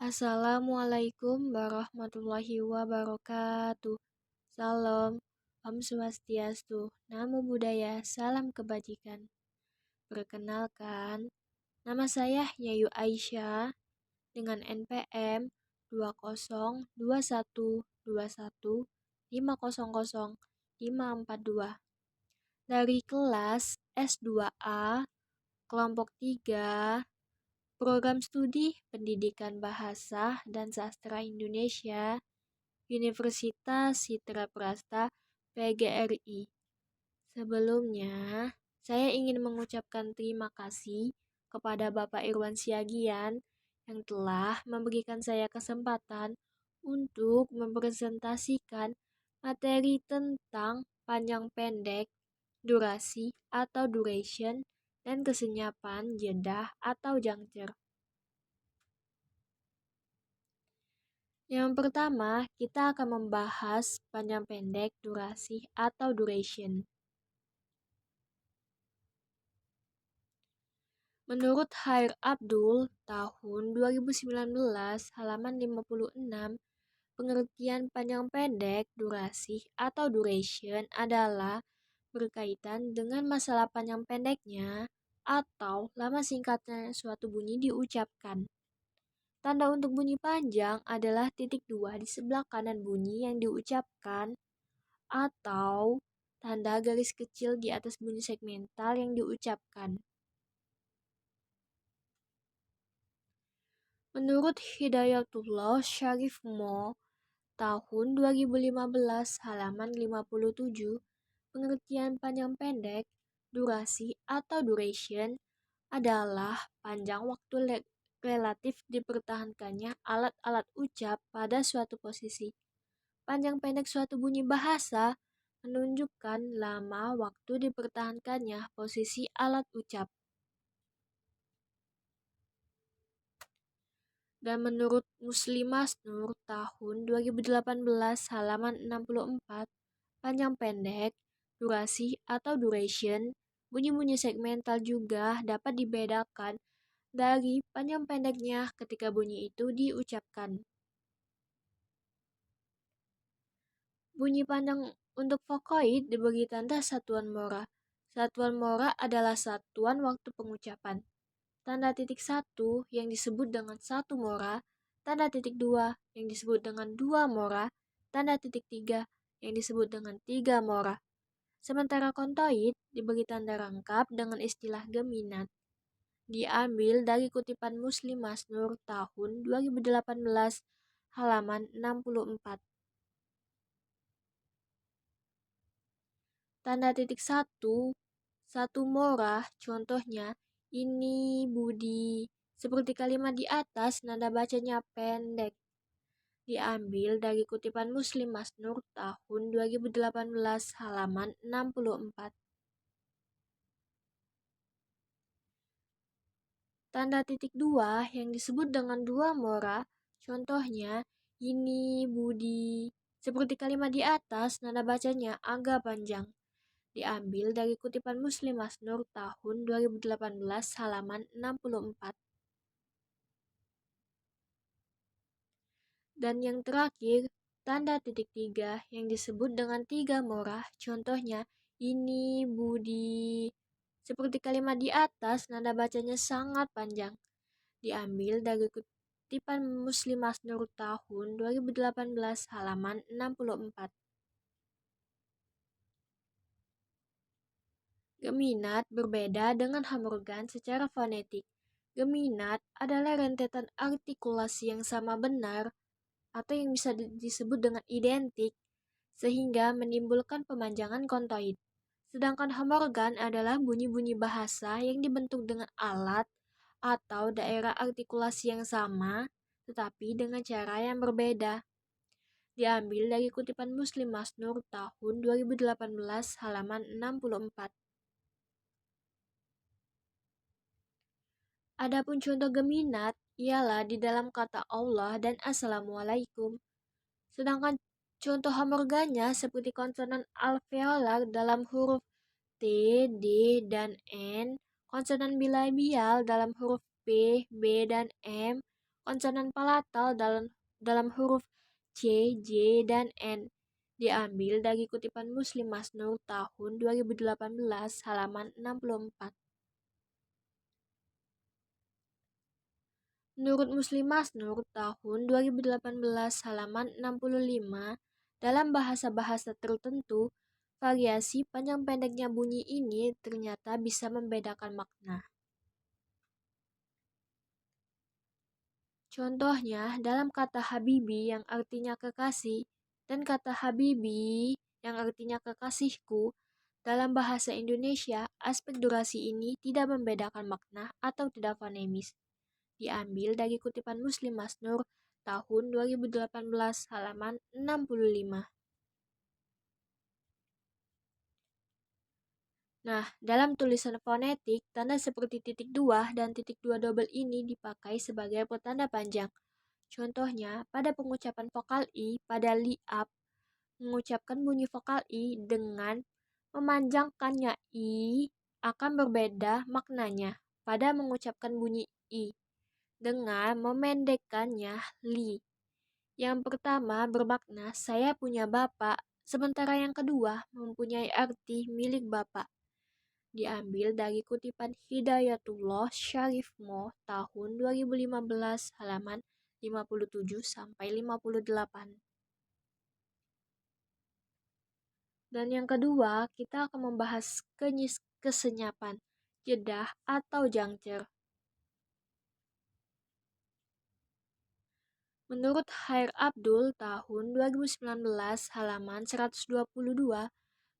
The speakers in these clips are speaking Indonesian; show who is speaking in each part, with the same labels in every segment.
Speaker 1: Assalamualaikum warahmatullahi wabarakatuh. Salam, Om Swastiastu, Namo Buddhaya, Salam Kebajikan. Perkenalkan, nama saya Yayu Aisyah dengan NPM 202121500542 dari kelas S2A kelompok 3 Program Studi Pendidikan Bahasa dan Sastra Indonesia, Universitas Citra Prasta PGRI. Sebelumnya, saya ingin mengucapkan terima kasih kepada Bapak Irwan Siagian yang telah memberikan saya kesempatan untuk mempresentasikan materi tentang panjang pendek, durasi atau duration, dan kesenyapan jeda atau juncture. Yang pertama, kita akan membahas panjang pendek, durasi atau duration. Menurut Khair Abdul, tahun 2019, halaman 56, pengertian panjang pendek, durasi atau duration adalah berkaitan dengan masalah panjang pendeknya atau lama singkatnya suatu bunyi diucapkan. Tanda untuk bunyi panjang adalah titik 2 di sebelah kanan bunyi yang diucapkan atau tanda garis kecil di atas bunyi segmental yang diucapkan. Menurut Hidayatullah Syarif Mo, tahun 2015, halaman 57, pengertian panjang pendek, durasi atau duration adalah panjang waktu relatif dipertahankannya alat-alat ucap pada suatu posisi. Panjang pendek suatu bunyi bahasa menunjukkan lama waktu dipertahankannya posisi alat ucap. Dan menurut Muslim Masnur tahun 2018 halaman 64, panjang pendek, durasi atau duration, bunyi-bunyi segmental juga dapat dibedakan dari panjang pendeknya ketika bunyi itu diucapkan. Bunyi panjang untuk vokoid diberi tanda satuan mora. Satuan mora adalah satuan waktu pengucapan. Tanda titik 1 yang disebut dengan 1 mora, tanda titik 2 yang disebut dengan 2 mora, tanda titik 3 yang disebut dengan 3 mora. Sementara kontoid diberi tanda rangkap dengan istilah geminat. Diambil dari kutipan Muslim Masnur tahun 2018 halaman 64. Tanda titik 1, 1 mora, contohnya ini Budi. Seperti kalimat di atas, nada bacanya pendek. Diambil dari kutipan Muslim Masnur tahun 2018 halaman 64. Tanda titik 2 yang disebut dengan 2 mora, contohnya ini Budi. Seperti kalimat di atas, nada bacanya agak panjang. Diambil dari kutipan Muslim Masnur tahun 2018 halaman 64. Dan yang terakhir, tanda titik 3 yang disebut dengan 3 mora, contohnya ini Budi. Seperti kalimat di atas, nada bacanya sangat panjang. Diambil dari kutipan Muslim Masnur tahun 2018 halaman 64. Geminat berbeda dengan hamorgan secara fonetik. Geminat adalah rentetan artikulasi yang sama benar atau yang bisa disebut dengan identik sehingga menimbulkan pemanjangan kontoid. Sedangkan homorgan adalah bunyi-bunyi bahasa yang dibentuk dengan alat atau daerah artikulasi yang sama tetapi dengan cara yang berbeda. Diambil dari kutipan Muslim Masnur tahun 2018 halaman 64. Adapun contoh geminat ialah di dalam kata Allah dan Assalamualaikum. Sedangkan contoh hamorganya seperti konsonan alveolar dalam huruf T, D, dan N, konsonan bilabial dalam huruf P, B, dan M, konsonan palatal dalam huruf C, J, dan N. Diambil dari kutipan Muslim Masnur tahun 2018 halaman 64. Menurut Muslim Masnur tahun 2018 halaman 65, dalam bahasa-bahasa tertentu, variasi panjang pendeknya bunyi ini ternyata bisa membedakan makna. Contohnya, dalam kata Habibi yang artinya kekasih dan kata Habibi yang artinya kekasihku, dalam bahasa Indonesia, aspek durasi ini tidak membedakan makna atau tidak fonemis. Diambil dari kutipan Muslim Masnur tahun 2018 halaman 65. Nah, dalam tulisan fonetik, tanda seperti titik dua dan titik dua double ini dipakai sebagai petanda panjang. Contohnya, pada pengucapan vokal I pada liap, mengucapkan bunyi vokal I dengan memanjangkannya I akan berbeda maknanya pada mengucapkan bunyi I dengan memendekkannya li. Yang pertama bermakna saya punya bapak, sementara yang kedua mempunyai arti milik bapak. Diambil dari kutipan Hidayatullah Syarifmo tahun 2015 halaman 57 sampai 58. Dan yang kedua, kita akan membahas kesenyapan, jedah atau jangcer. Menurut Khair Abdul tahun 2019 halaman 122,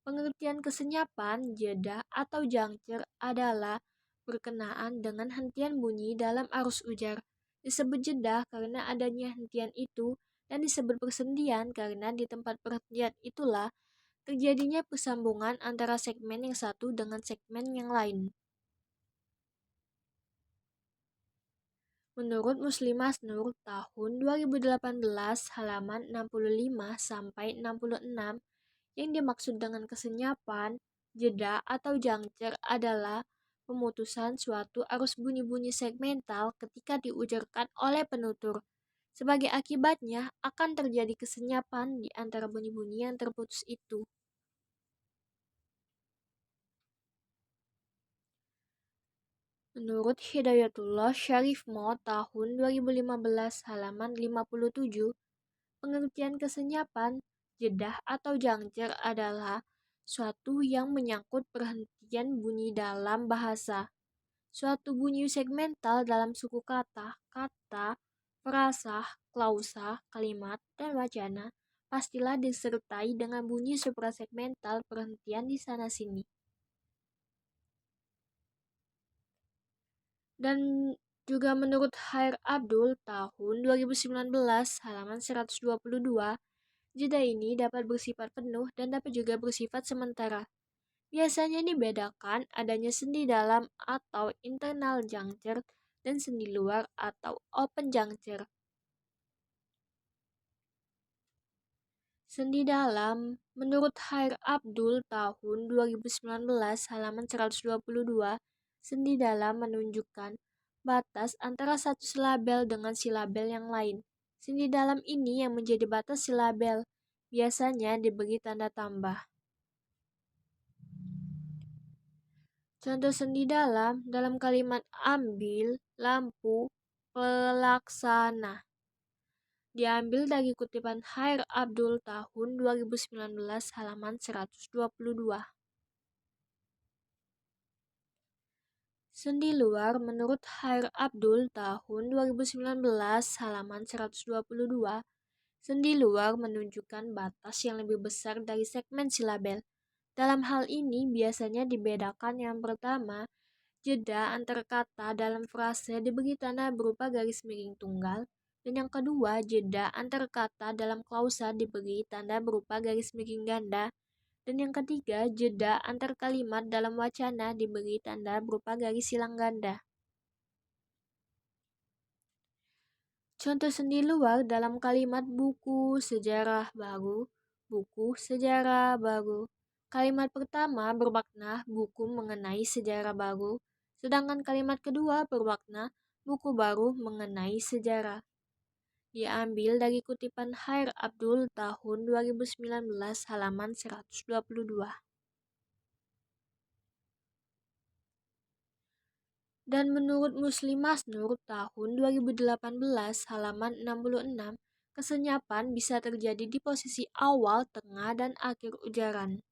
Speaker 1: pengertian kesenyapan, jedah atau jangcer adalah berkenaan dengan hentian bunyi dalam arus ujar. Disebut jedah karena adanya hentian itu dan disebut persendian karena di tempat perhentian itulah terjadinya persambungan antara segmen yang satu dengan segmen yang lain. Menurut Muslim Masnur tahun 2018 halaman 65 sampai 66, yang dimaksud dengan kesenyapan, jeda atau jangcer adalah pemutusan suatu arus bunyi-bunyi segmental ketika diujarkan oleh penutur. Sebagai akibatnya akan terjadi kesenyapan di antara bunyi-bunyi yang terputus itu. Menurut Hidayatullah Syarifmo tahun 2015 halaman 57, pengertian kesenyapan, jedah atau jangcer adalah suatu yang menyangkut perhentian bunyi dalam bahasa. Suatu bunyi segmental dalam suku kata, frasa, klausa, kalimat, dan wacana pastilah disertai dengan bunyi suprasegmental perhentian di sana-sini. Dan juga menurut Khair Abdul tahun 2019 halaman 122, jeda ini dapat bersifat penuh dan dapat juga bersifat sementara. Biasanya dibedakan adanya sendi dalam atau internal juncture dan sendi luar atau open juncture. Sendi dalam, menurut Khair Abdul tahun 2019 halaman 122, sendi dalam menunjukkan batas antara satu silabel dengan silabel yang lain. Sendi dalam ini yang menjadi batas silabel, biasanya diberi tanda tambah. Contoh sendi dalam kalimat ambil, lampu, pelaksana. Diambil dari kutipan Khair Abdul tahun 2019 halaman 122. Sendi luar menurut Khair Abdul tahun 2019 halaman 122. Sendi luar menunjukkan batas yang lebih besar dari segmen silabel. Dalam hal ini biasanya dibedakan yang pertama, jeda antar kata dalam frase diberi tanda berupa garis miring tunggal, dan yang kedua, jeda antar kata dalam klausa diberi tanda berupa garis miring ganda, dan yang ketiga, jeda antar kalimat dalam wacana diberi tanda berupa garis silang ganda. Contoh sendi luar dalam kalimat buku sejarah baru, buku sejarah baru. Kalimat pertama bermakna buku mengenai sejarah baru, sedangkan kalimat kedua bermakna buku baru mengenai sejarah. Diambil dari kutipan Khair Abdul tahun 2019 halaman 122. Dan menurut Muslim Masnur tahun 2018 halaman 66, kesenyapan bisa terjadi di posisi awal, tengah, dan akhir ujaran.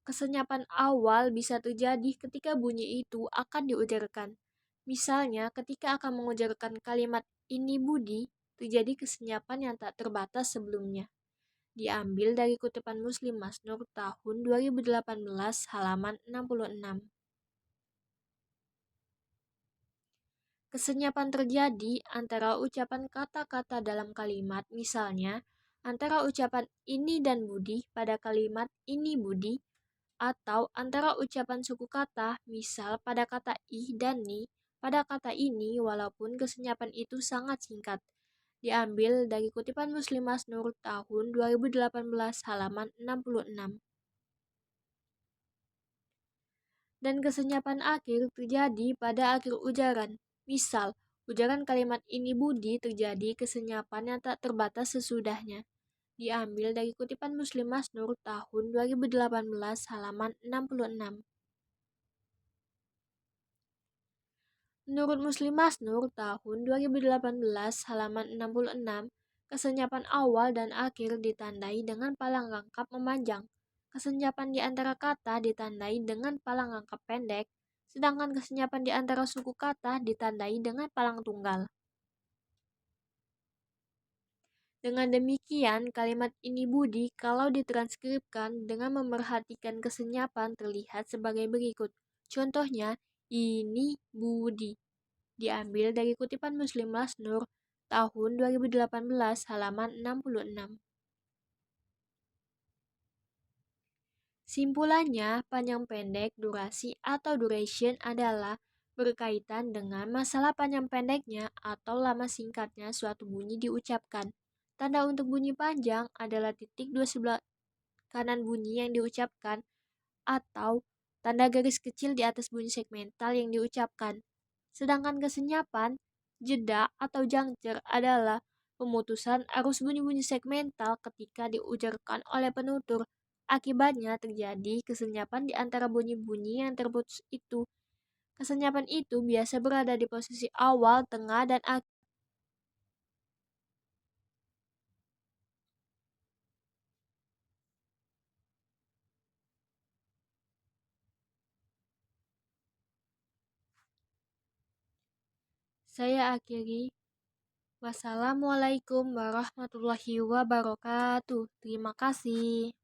Speaker 1: Kesenyapan awal bisa terjadi ketika bunyi itu akan diujarkan. Misalnya, ketika akan mengujarkan kalimat ini Budi, terjadi kesenyapan yang tak terbatas sebelumnya. Diambil dari kutipan Muslim Masnur tahun 2018 halaman 66. Kesenyapan terjadi antara ucapan kata-kata dalam kalimat, misalnya antara ucapan ini dan Budi pada kalimat ini Budi, atau antara ucapan suku kata, misal pada kata ih dan ni, pada kata ini walaupun kesenyapan itu sangat singkat. Diambil dari kutipan Muslim Masnur tahun 2018 halaman 66. Dan kesenyapan akhir terjadi pada akhir ujaran. Misal, ujaran kalimat ini Budi terjadi kesenyapan yang tak terbatas sesudahnya. Diambil dari kutipan Muslim Masnur tahun 2018 halaman 66. Menurut Muslim Masnur tahun 2018 halaman 66, kesenyapan awal dan akhir ditandai dengan palang rangkap memanjang. Kesenyapan di antara kata ditandai dengan palang rangkap pendek, sedangkan kesenyapan di antara suku kata ditandai dengan palang tunggal. Dengan demikian, kalimat ini Budi kalau ditranskripsi dengan memerhatikan kesenyapan terlihat sebagai berikut. Contohnya, ini Budi. Diambil dari kutipan Muslim Masnur tahun 2018 halaman 66. Simpulannya, panjang pendek, durasi atau duration adalah berkaitan dengan masalah panjang pendeknya atau lama singkatnya suatu bunyi diucapkan. Tanda untuk bunyi panjang adalah titik dua sebelah kanan bunyi yang diucapkan atau tanda garis kecil di atas bunyi segmental yang diucapkan. Sedangkan kesenyapan, jeda atau juncture adalah pemutusan arus bunyi-bunyi segmental ketika diujarkan oleh penutur. Akibatnya terjadi kesenyapan di antara bunyi-bunyi yang terputus itu. Kesenyapan itu biasa berada di posisi awal, tengah, dan akhir. Saya akhiri. Wassalamualaikum warahmatullahi wabarakatuh. Terima kasih.